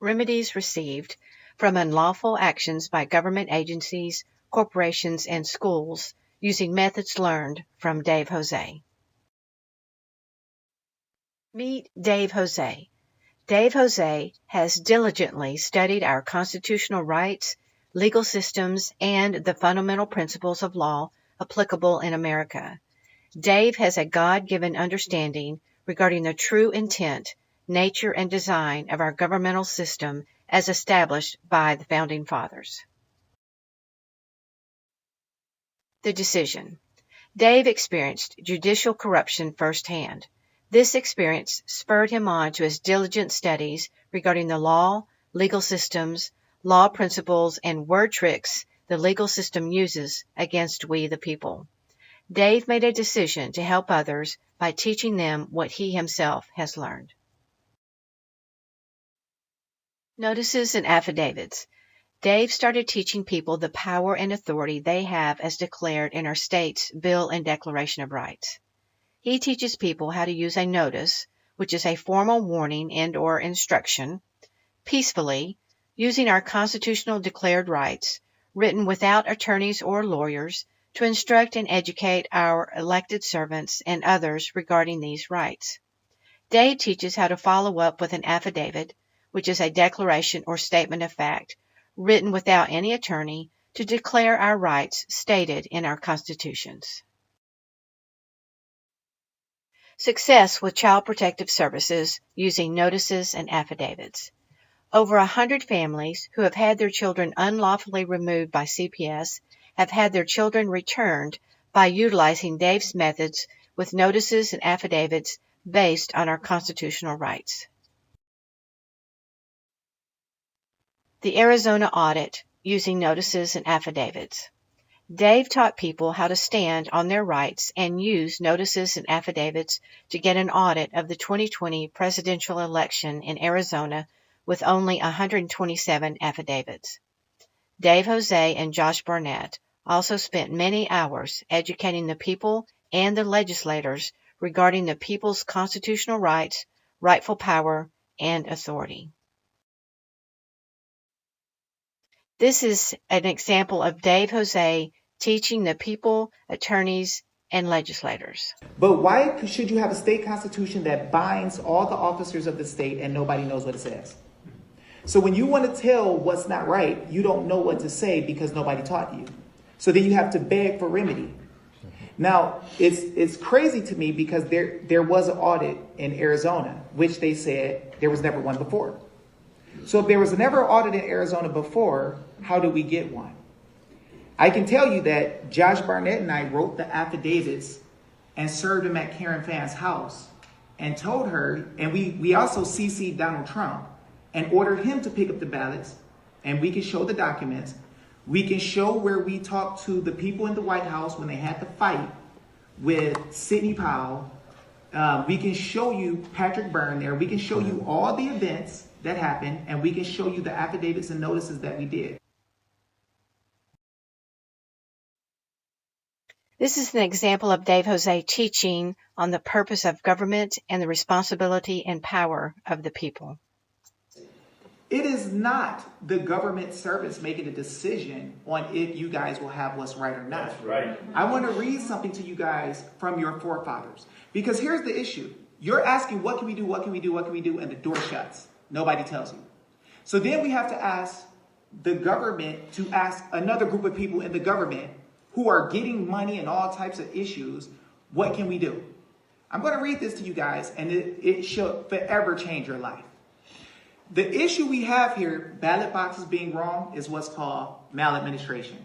Remedies received from unlawful actions by government agencies, corporations, and schools using methods learned from Dave Jose. Meet Dave Jose. Dave Jose has diligently studied our constitutional rights, legal systems, and the fundamental principles of law applicable in America. Dave has a God-given understanding regarding the true intent, nature, and design of our governmental system as established by the Founding Fathers. The decision. Dave experienced judicial corruption firsthand. This experience spurred him on to his diligent studies regarding the law, legal systems, law principles, and word tricks the legal system uses against we the people. Dave made a decision to help others by teaching them what he himself has learned. Notices and affidavits. Dave started teaching people the power and authority they have as declared in our state's Bill and Declaration of Rights. He teaches people how to use a notice, which is a formal warning and/or instruction, peacefully, using our constitutional declared rights, written without attorneys or lawyers, to instruct and educate our elected servants and others regarding these rights. Dave teaches how to follow up with an affidavit, which is a declaration or statement of fact, written without any attorney, to declare our rights stated in our constitutions. Success with Child Protective Services using notices and affidavits. Over 100 families who have had their children unlawfully removed by CPS have had their children returned by utilizing Dave's methods with notices and affidavits based on our constitutional rights. The Arizona audit using notices and affidavits. Dave taught people how to stand on their rights and use notices and affidavits to get an audit of the 2020 presidential election in Arizona with only 127 affidavits. Dave Jose and Josh Barnett also spent many hours educating the people and the legislators regarding the people's constitutional rights, rightful power, and authority. This is an example of Dave Jose teaching the people, attorneys, and legislators. But why should you have a state constitution that binds all the officers of the state and nobody knows what it says? So when you want to tell what's not right, you don't know what to say because nobody taught you. So then you have to beg for remedy. Now, it's crazy to me because there was an audit in Arizona, which they said there was never one before. So if there was never an audit in Arizona before, how did we get one? I can tell you that Josh Barnett and I wrote the affidavits and served them at Karen Phan's house and told her, and we also CC'd Donald Trump and ordered him to pick up the ballots, and we can show the documents. We can show where we talked to the people in the White House when they had to fight with Sidney Powell. We can show you Patrick Byrne there. We can show you all the events that happened, and we can show you the affidavits and notices that we did. This is an example of Dave Jose teaching on the purpose of government and the responsibility and power of the people. It is not the government service making a decision on if you guys will have what's right or not. That's right. I want to read something to you guys from your forefathers. Because here's the issue. You're asking, what can we do, what can we do, what can we do? And the door shuts. Nobody tells you. So then we have to ask the government to ask another group of people in the government who are getting money and all types of issues, what can we do? I'm going to read this to you guys, and it should forever change your life. The issue we have here, ballot boxes being wrong, is what's called maladministration.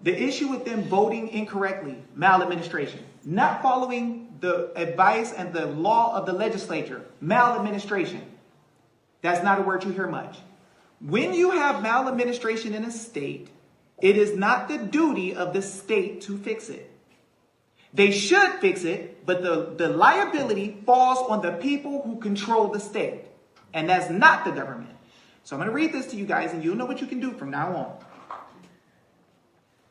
The issue with them voting incorrectly, maladministration. Not following the advice and the law of the legislature, maladministration. That's not a word you hear much. When you have maladministration in a state, it is not the duty of the state to fix it. They should fix it, but the liability falls on the people who control the state. And that's not the government. So I'm going to read this to you guys, and you'll know what you can do from now on.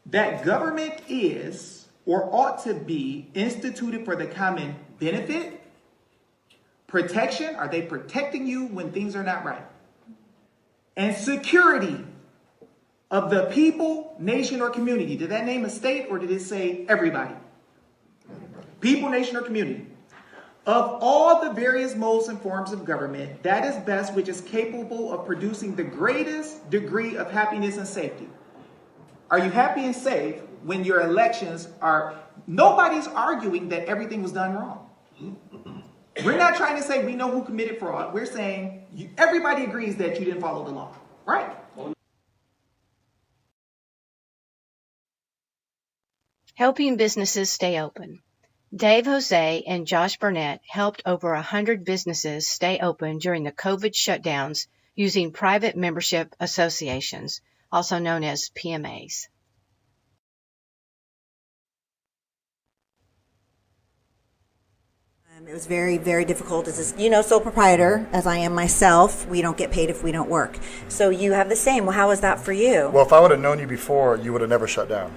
That government is, or ought to be, instituted for the common benefit, protection. Are they protecting you when things are not right? and security of the people, nation, or community. Did that name a state or did it say everybody? People, nation, or community. Of all the various modes and forms of government, that is best which is capable of producing the greatest degree of happiness and safety. Are you happy and safe when your elections are... Nobody's arguing that everything was done wrong. We're not trying to say we know who committed fraud. We're saying everybody agrees that you didn't follow the law, right? Helping businesses stay open. Dave Jose and Josh Burnett helped over 100 businesses stay open during the COVID shutdowns using private membership associations, also known as PMAs. It was very, very difficult as a, sole proprietor, as I am myself. We don't get paid if we don't work. So you have the same. Well, how was that for you? Well, if I would have known you before, you would have never shut down.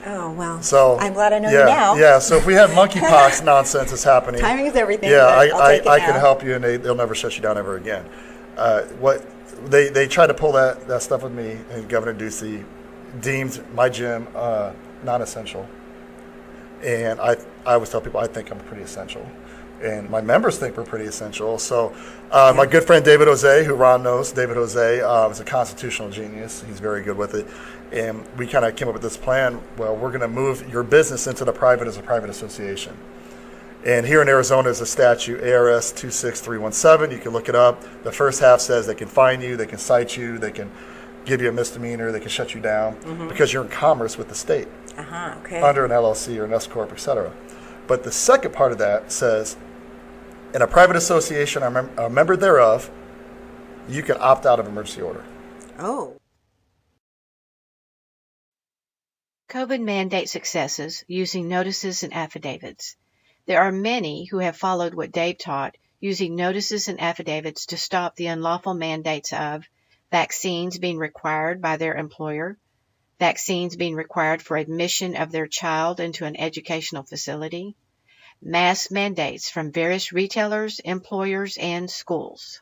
Oh, well, so I'm glad I know you now. Yeah, so if we had monkeypox nonsense is happening. Timing is everything. Yeah, I can help you, and they'll never shut you down ever again. What they tried to pull that stuff with me, and Governor Ducey deemed my gym non-essential. And I always tell people I think I'm pretty essential. And my members think we're pretty essential. So my good friend David Jose, who Ron knows, David Jose is a constitutional genius. He's very good with it. And we kind of came up with this plan. Well, we're going to move your business into the private as a private association. And here in Arizona is a statute, ARS 26317. You can look it up. The first half says they can fine you, they can cite you, they can give you a misdemeanor, they can shut you down because you're in commerce with the state under an LLC or an S Corp, etc. But the second part of that says, in a private association, a member thereof, you can opt out of emergency order. Oh. COVID mandate successes using notices and affidavits. There are many who have followed what Dave taught, using notices and affidavits to stop the unlawful mandates of vaccines being required by their employer, vaccines being required for admission of their child into an educational facility, mask mandates from various retailers, employers, and schools.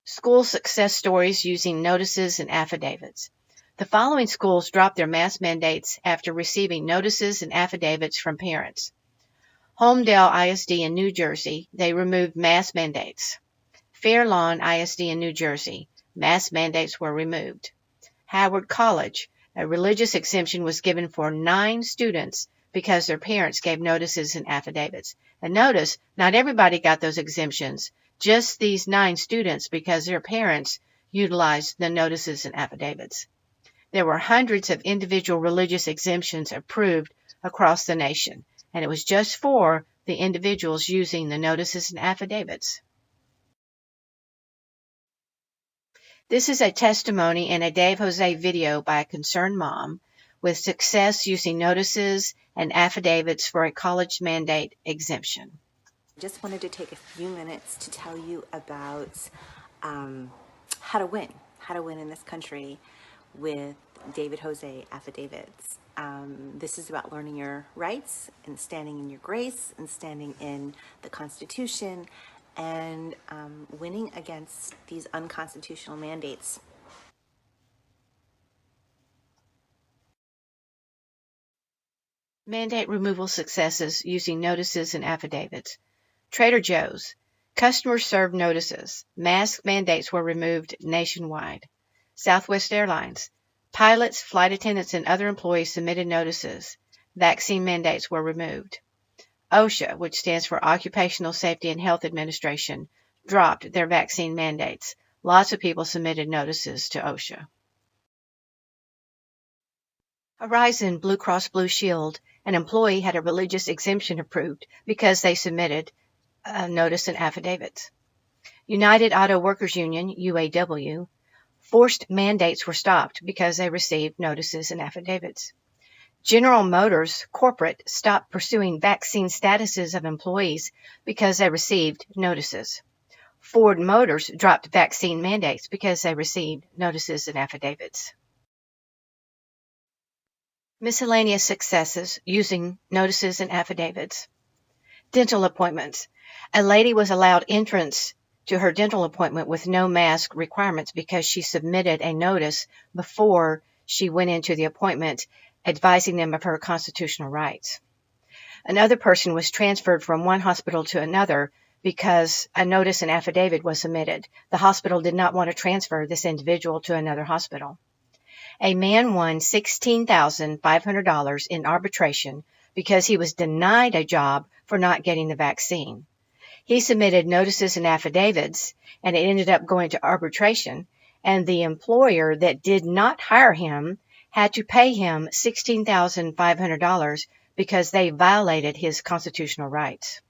School success stories using notices and affidavits. The following schools dropped their mask mandates after receiving notices and affidavits from parents. Homedale ISD in New Jersey, they removed mask mandates. Fairlawn ISD in New Jersey, mask mandates were removed. Howard College, a religious exemption was given for 9 students because their parents gave notices and affidavits. And notice, not everybody got those exemptions, just these 9 students because their parents utilized the notices and affidavits. There were hundreds of individual religious exemptions approved across the nation, and it was just for the individuals using the notices and affidavits. This is a testimony in a Dave Jose video by a concerned mom with success using notices and affidavits for a college mandate exemption. I just wanted to take a few minutes to tell you about how to win in this country with David Jose affidavits. This is about learning your rights and standing in your grace and standing in the Constitution and winning against these unconstitutional mandates. Mandate removal successes using notices and affidavits. Trader Joe's. Customers served notices. Mask mandates were removed nationwide. Southwest Airlines. Pilots, flight attendants, and other employees submitted notices. Vaccine mandates were removed. OSHA, which stands for Occupational Safety and Health Administration, dropped their vaccine mandates. Lots of people submitted notices to OSHA. Horizon Blue Cross Blue Shield, an employee had a religious exemption approved because they submitted a notice and affidavits. United Auto Workers Union, UAW, forced mandates were stopped because they received notices and affidavits. General Motors Corporate stopped pursuing vaccine statuses of employees because they received notices. Ford Motors dropped vaccine mandates because they received notices and affidavits. Miscellaneous successes using notices and affidavits. Dental appointments. A lady was allowed entrance to her dental appointment with no mask requirements because she submitted a notice before she went into the appointment advising them of her constitutional rights. Another person was transferred from one hospital to another because a notice and affidavit was submitted. The hospital did not want to transfer this individual to another hospital. A man won $16,500 in arbitration because he was denied a job for not getting the vaccine. He submitted notices and affidavits, and it ended up going to arbitration, and the employer that did not hire him had to pay him $16,500 because they violated his constitutional rights.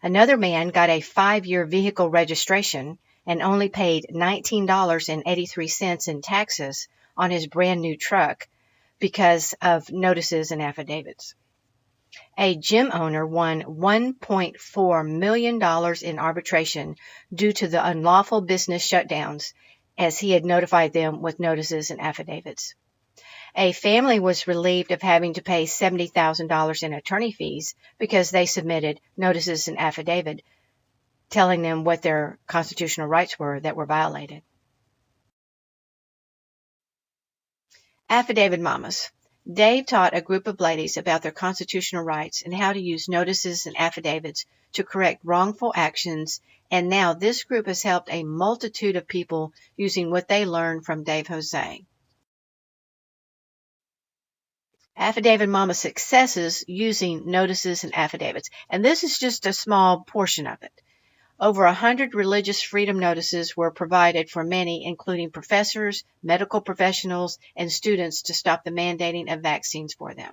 Another man got a 5-year vehicle registration and only paid $19.83 in taxes on his brand new truck because of notices and affidavits. A gym owner won $1.4 million in arbitration due to the unlawful business shutdowns, as he had notified them with notices and affidavits. A family was relieved of having to pay $70,000 in attorney fees because they submitted notices and affidavit telling them what their constitutional rights were that were violated. Affidavit Mamas. Dave taught a group of ladies about their constitutional rights and how to use notices and affidavits to correct wrongful actions, and now this group has helped a multitude of people using what they learned from Dave Jose. Affidavit Mama successes using notices and affidavits, and this is just a small portion of it. Over 100 religious freedom notices were provided for many, including professors, medical professionals, and students to stop the mandating of vaccines for them.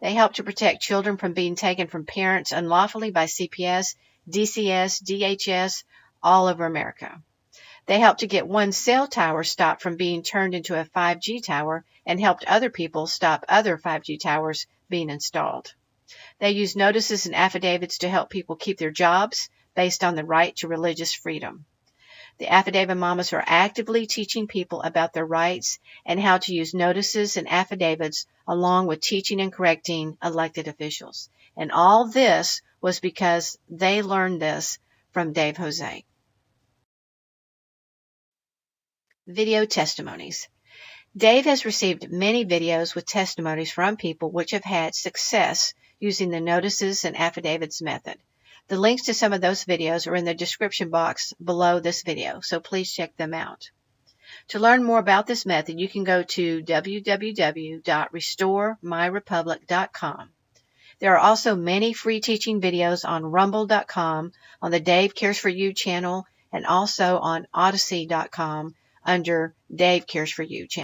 They help to protect children from being taken from parents unlawfully by CPS, DCS, DHS, all over America. They helped to get one cell tower stopped from being turned into a 5G tower and helped other people stop other 5G towers being installed. They use notices and affidavits to help people keep their jobs based on the right to religious freedom. The Affidavit Mamas are actively teaching people about their rights and how to use notices and affidavits along with teaching and correcting elected officials. And all this was because they learned this from Dave Jose. Video testimonies. Dave has received many videos with testimonies from people which have had success using the notices and affidavits method. The links to some of those videos are in the description box below this video, so please check them out. To learn more about this method, you can go to www.restoremyrepublic.com. There are also many free teaching videos on rumble.com, on the Dave Cares for You channel, and also on odyssey.com under Dave Cares for You channel.